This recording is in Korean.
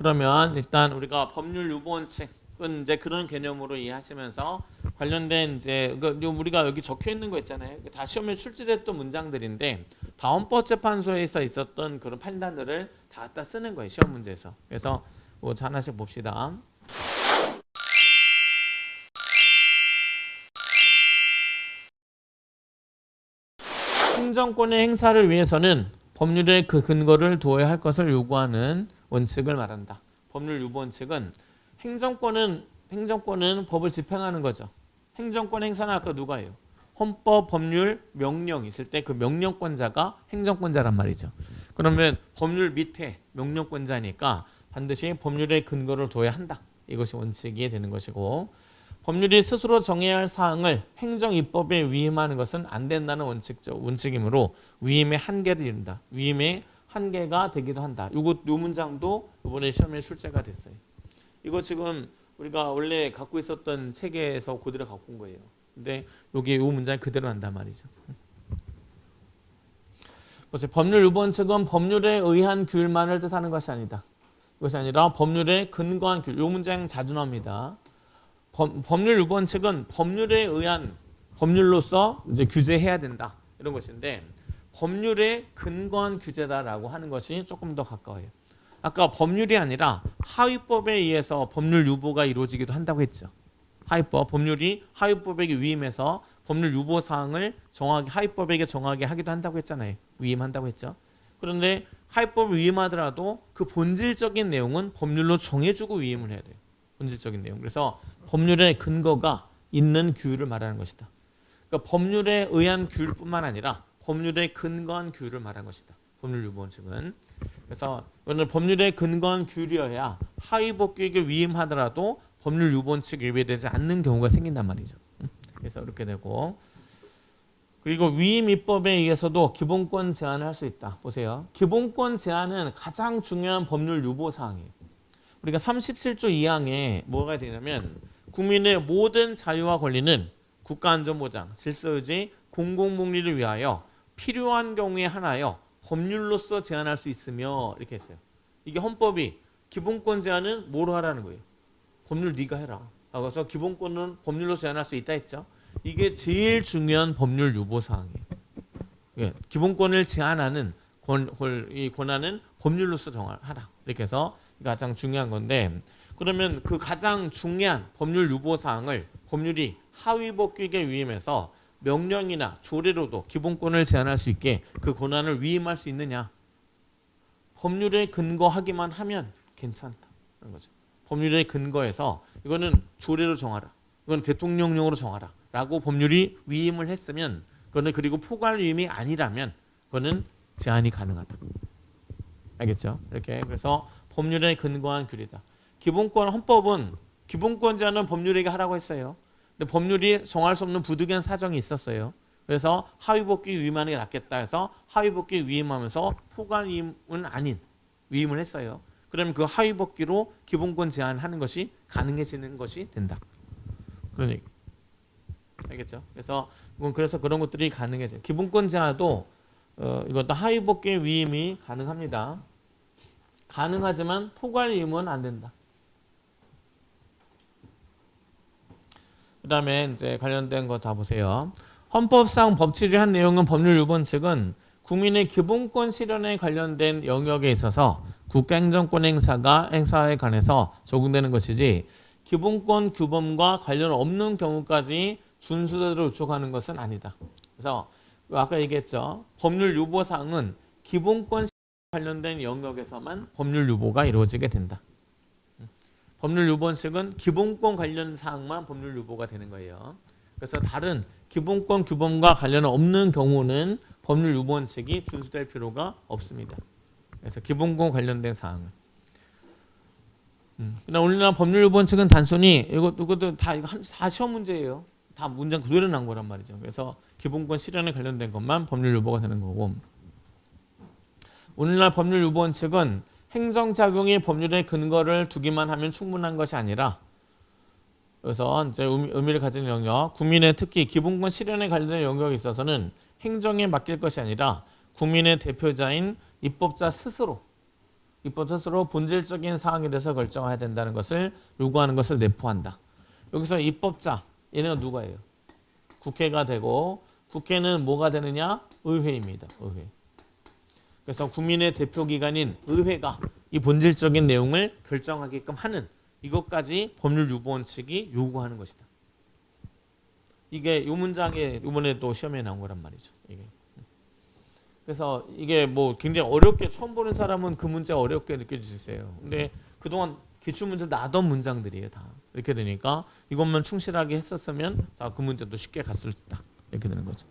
그러면 일단 우리가 법률 유보원칙은 이제 그런 개념으로 이해하시면서 관련된 이제 우리가 여기 적혀 있는 거 있잖아요. 다 시험에 출제됐던 문장들인데 다 헌법재판소에서 있었던 그런 판단들을 다 갖다 쓰는 거예요. 시험 문제에서. 그래서 뭐 하나씩 봅시다. 행정권의 행사를 위해서는 법률의 그 근거를 두어야 할 것을 요구하는 원칙을 말한다. 법률 유보 원칙은 행정권은 법을 집행하는 거죠. 행정권 행사는 아까 누가 해요? 헌법, 법률, 명령 있을 때 그 명령권자가 행정권자란 말이죠. 그러면 법률 밑에 명령권자니까 반드시 법률의 근거를 둬야 한다. 이것이 원칙이 되는 것이고 법률이 스스로 정해야 할 사항을 행정입법에 위임하는 것은 안 된다는 원칙이므로 위임의 한계를 이룬다. 위임의 한계가 되기도 한다. 요 문장도 이번에 시험에 출제가 됐어요. 이거 지금 우리가 원래 갖고 있었던 책에서 그대로 갖고 온 거예요. 근데 여기 이 문장이 그대로 난단 말이죠. 법률 유보원칙은 법률에 의한 규율만을 뜻하는 것이 아니다. 이것이 아니라 법률에 근거한 규율. 이 문장 자주 나옵니다. 법률 유보원칙은 법률에 의한 법률로서 이제 규제해야 된다 이런 것인데 법률에 근거한 규제다라고 하는 것이 조금 더 가까워요. 아까 법률이 아니라 하위법에 의해서 법률 유보가 이루어지기도 한다고 했죠. 법률이 하위법에게 위임해서 법률 유보 사항을 정하게 하위법에게 정하게 하기도 한다고 했잖아요. 위임한다고 했죠. 그런데 하위법을 위임하더라도 그 본질적인 내용은 법률로 정해주고 위임을 해야 돼요. 본질적인 내용. 그래서 법률의 근거가 있는 규율을 말하는 것이다. 그러니까 법률에 의한 규율뿐만 아니라 법률에 근거한 규율을 말하는 것이다. 법률 유보 원칙은. 그래서 오늘 법률에 근거한 규율이어야 하위법규에게 위임하더라도 법률 유보 원칙에 위배되지 않는 경우가 생긴단 말이죠. 그래서 이렇게 되고 그리고 위임 입법에 의해서도 기본권 제한을 할 수 있다. 보세요. 기본권 제한은 가장 중요한 법률 유보 사항이에요. 우리가 37조 2항에 뭐가 되냐면 국민의 모든 자유와 권리는 국가안전보장, 질서유지, 공공복리를 위하여 필요한 경우에 한하여 법률로서 제한할 수 있으며 이렇게 했어요. 이게 헌법이 기본권 제한은 뭐로 하라는 거예요? 법률 네가 해라. 그래서 기본권은 법률로 제한할 수 있다 했죠. 이게 제일 중요한 법률 유보 사항이에요. 예, 기본권을 제한하는 이 권한은 법률로서 정하라. 이렇게 해서 가장 중요한 건데 그러면 그 가장 중요한 법률 유보 사항을 법률이 하위법규에 위임해서 명령이나 조례로도 기본권을 제한할 수 있게 그 권한을 위임할 수 있느냐? 법률에 근거하기만 하면 괜찮다. 그런 거죠. 법률에 근거해서 이거는 조례로 정하라. 이건 대통령령으로 정하라. 라고 법률이 위임을 했으면 그거는 그리고 포괄 위임이 아니라면 그거는 제한이 가능하다. 알겠죠? 이렇게 그래서 법률에 근거한 규율이다. 헌법은 기본권 제한은 법률에게 하라고 했어요. 근데 법률이 정할 수 없는 부득이한 사정이 있었어요. 그래서 하위법규 위임하는 게 낫겠다 해서 하위법규 위임하면서 포괄 위임은 아닌 위임을 했어요. 그러면 그 하위법규로 기본권 제한하는 것이 가능해지는 것이 된다. 그러니 알겠죠? 그래서 그런 것들이 가능해져요. 기본권 제한도 이것도 하위법규 위임이 가능합니다. 가능하지만 포괄 위임은 안 된다. 그 다음에 이제 관련된 거 다 보세요. 헌법상 법치주의한 내용은 법률 유보원칙은 국민의 기본권 실현에 관련된 영역에 있어서 국가행정권 행사에 관해서 적용되는 것이지 기본권 규범과 관련 없는 경우까지 준수대로 요청하는 것은 아니다. 그래서 아까 얘기했죠. 법률 유보사항은 기본권 관련된 영역에서만 법률 유보가 이루어지게 된다. 법률 유보원칙은 기본권 관련 사항만 법률 유보가 되는 거예요. 그래서 다른 기본권 규범과 관련 없는 경우는 법률 유보원칙이 준수될 필요가 없습니다. 그래서 기본권 관련된 사항은. 그다음 우리나라 법률 유보원칙은 단순히 이것도 다 시험 문제예요. 다 문장 그대로 난 거란 말이죠. 그래서 기본권 실현에 관련된 것만 법률 유보가 되는 거고. 오늘날 법률 유보원칙은 행정작용이 법률의 근거를 두기만 하면 충분한 것이 아니라 그래서 이제 의미를 가진 영역, 국민의 특히 기본권 실현에 관련된 영역에 있어서는 행정에 맡길 것이 아니라 국민의 대표자인 입법자 스스로 입법 스스로 본질적인 사항에 대해서 결정해야 된다는 것을 요구하는 것을 내포한다. 여기서 입법자 얘네가 누가예요? 국회가 되고 국회는 뭐가 되느냐? 의회입니다. 의회. 그래서 국민의 대표기관인 의회가 이 본질적인 내용을 결정하게끔 하는 이것까지 법률 유보 원칙이 요구하는 것이다. 이게 요 문장에 이번에 또 시험에 나온 거란 말이죠. 이게. 그래서 이게 뭐 굉장히 어렵게 처음 보는 사람은 그 문제 어렵게 느껴질 수 있어요. 근데 그동안 기출문제 나던 문장들이에요. 다. 이렇게 되니까 이것만 충실하게 했었으면 그 문제도 쉽게 갔을 수 있다. 이렇게 되는 거죠.